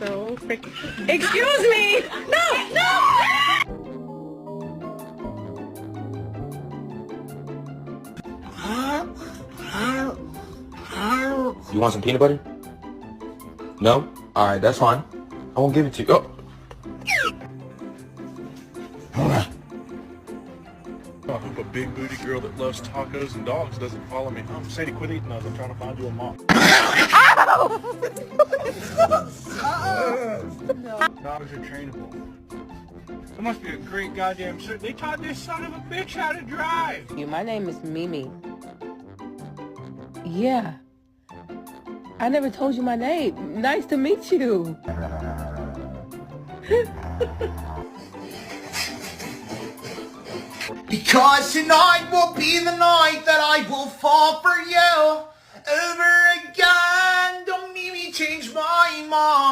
So freaking. Excuse me! No! No! You want some peanut butter? No? Alright, that's fine. I won't give it to you. Oh. I hope a big booty girl that loves tacos and dogs doesn't follow me home. Sadie, quit eating those. I'm trying to find you a mom. Dogs are trainable. That must be a great goddamn suit. They taught this son of a bitch how to drive. My name is Mimi. Yeah. I never told you my name. Nice to meet you. Because tonight will be the night that I will fall for you over again. Don't make me change my mind.